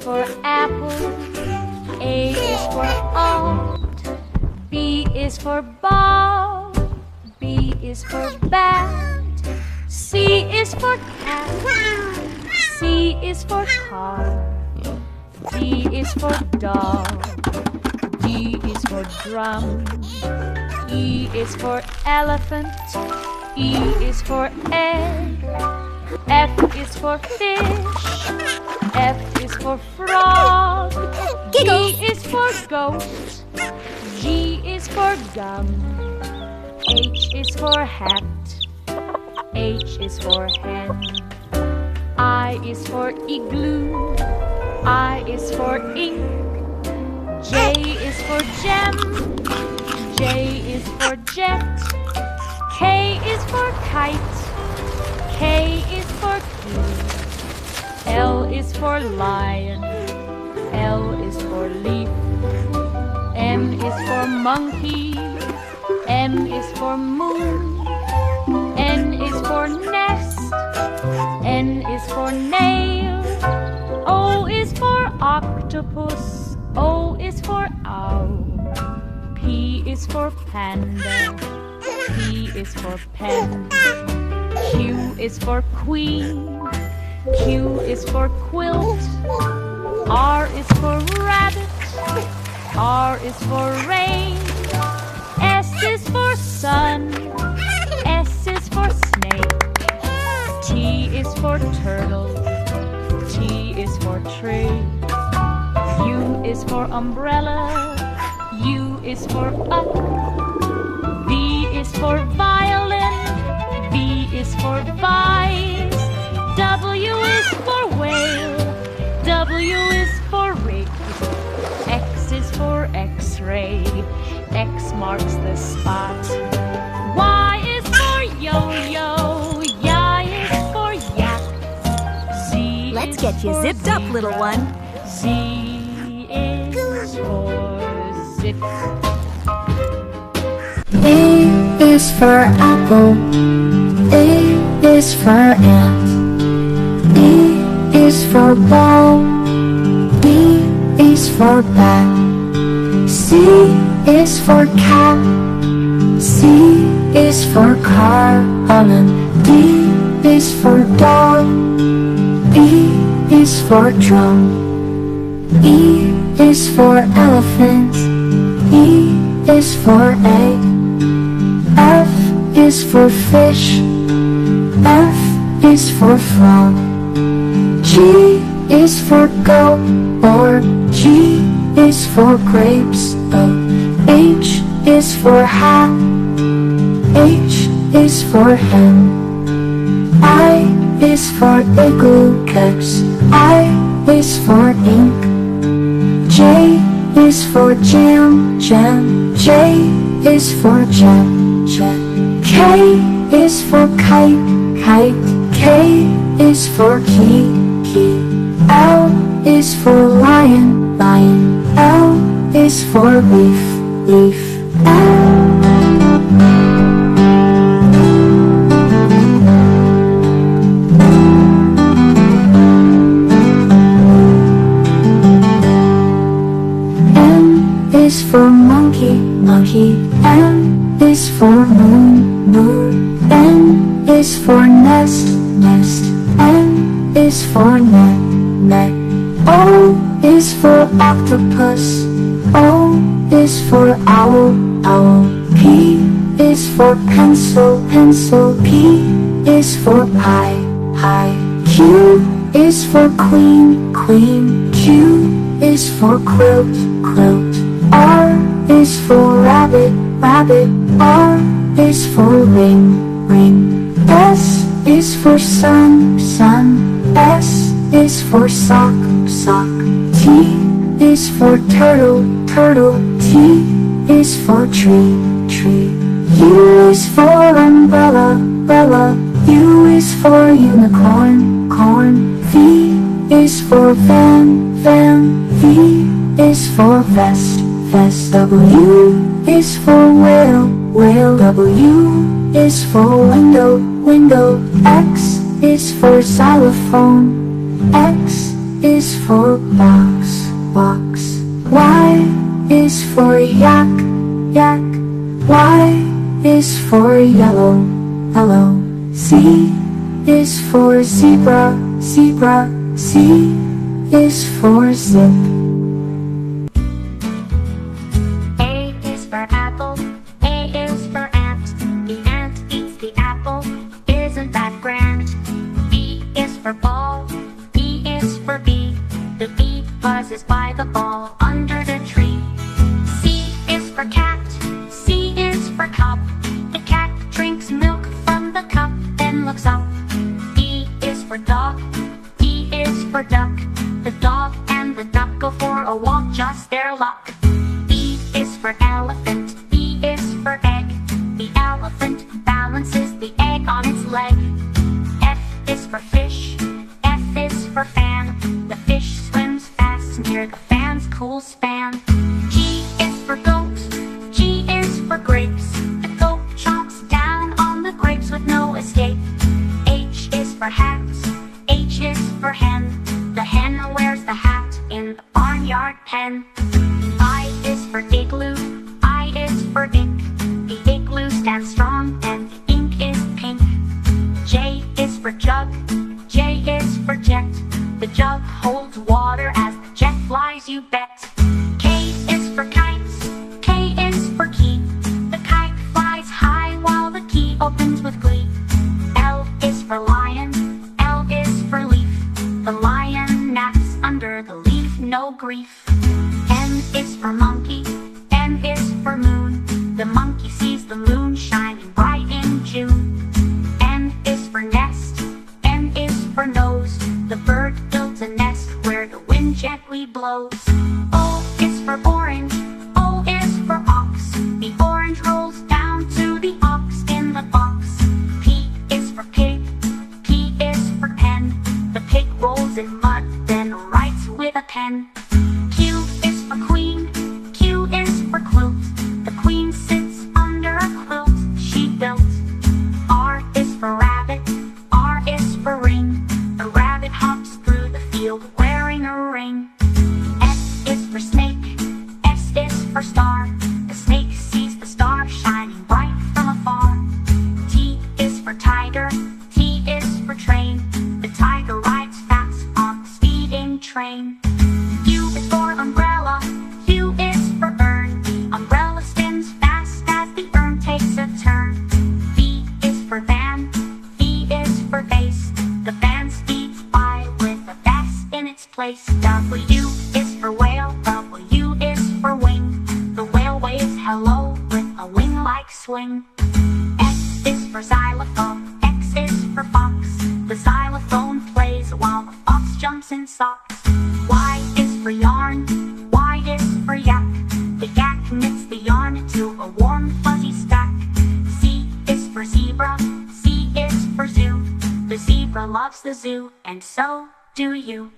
for apple. A is for odd. B is for ball. B is for bat. C is for cat. C is for car. D is for dog. D is for drum. E is for elephant. E is for egg. F is for fish. F is for frog. Giggles. G is for goat. G is for gum. H is for hat. H is for hen. I is for igloo. I is for ink. J is for gem. J is for jet. K is for kite. K is for key. L is for lion. L is for leaf. M is for monkey. N is for moon. N is for nest. N is for nail. O is for octopus. O is for owl. P is for panda. P is for pen. Q is for queen. Q is for quilt. R is for rabbit. R is for rain. S is for sun. S is for snake. T is for turtle. T is for tree. U is for umbrella. U is for up. V is for violin. V is for vise. W is for whale. W is for rig. X is for x-ray. X marks the spot. Y is for yo-yo. Y is for yak. Z Let's is get you for zipped up, little zebra. one. Z is for zip. A is for apple. A is for ant. B is for ball. B is for bat. C is for cat. C is for car. D is for dog. E is for drum. E is for elephant. E is for egg. F is for fish. F is for frog. G is for goat, or G is for grapes. H is for hat. H is for hen. I is for igloo. I is for ink. J is for jam. J is for jet. K is for kite. K is for key. L is for lion. L is for leaf. M is for monkey. N is for moon. N is for nest. N is for net. O is for octopus. O is for owl. P is for pencil. P is for pie. Q is for queen. Q is for quilt. R is for rabbit. R is for ring. S is for sun. S is for sock. T is for turtle. T is for tree. U is for umbrella. U is for unicorn. V is for van. V is for vest. W is for whale. W is for window. X is for xylophone. X is for box, box. Y is for yak, yak. Y is for yellow, yellow. Z is for zebra, zebra. Z is for zip. A is for apple, A is for ant. The ant eats the apple, isn't that grand? B is for ball, B is for bee. The bee buzzes by the ball under the tree. C is for cat, C is for cup. The cat drinks milk from the cup, then looks up. D is for dog, E is for duck. The dog and the duck go for a walk, just their luck. E is for elephant, E is for egg. The elephant balances the egg on its leg. F is for fish, F is for fan. The fish swims fast near the fan's cool span. G is for goat, G is for grapes. The goat chomps down on the grapes with no escape. H is for hat, H is for hen. The hen wears the hat in the barnyard pen. I is for igloo, I is for ink. The igloo stands strong and the ink is pink. J is for jug, J is for jet. The jug holds water as the jet flies, you bet. K is for kites, K is for key. The kite flies high while the key opens with glee. L is for lion, L is for leaf. The lion naps under the leaf, no grief. M is for monkey, N is for moon. The monkey sees the moon shining bright in June. N is for nest, N is for nose. The bird builds a nest where the wind gently blows. O is for orange, O is for ox. The orange rolls down to the ox in the box. P is for pig, P is for pen. The pig rolls in mud, then writes with a pen. Q is for queen, Q is for quilt. The queen sits under a quilt she built. R is for rabbit, R is for ring. The rabbit hops through the field wearing a ring. S is for snake, S is for star. The snake sees the star shining bright from afar. T is for tiger, T is for train. The tiger rides fast on the speeding train. U is for umbrella, U is for urn. The umbrella spins fast as the urn takes a turn. V is for van, V is for vase. The van speeds by with a vase in its place. W is for whale, W is for wing. The whale waves hello with a wing-like swing. X is for xylophone, X is for fox. The xylophone plays while the fox jumps in socks. Y is for yarn, Y is for yak. The yak knits the yarn to a warm fuzzy stack. Z is for zebra, Z is for zoo. The zebra loves the zoo, and so do you.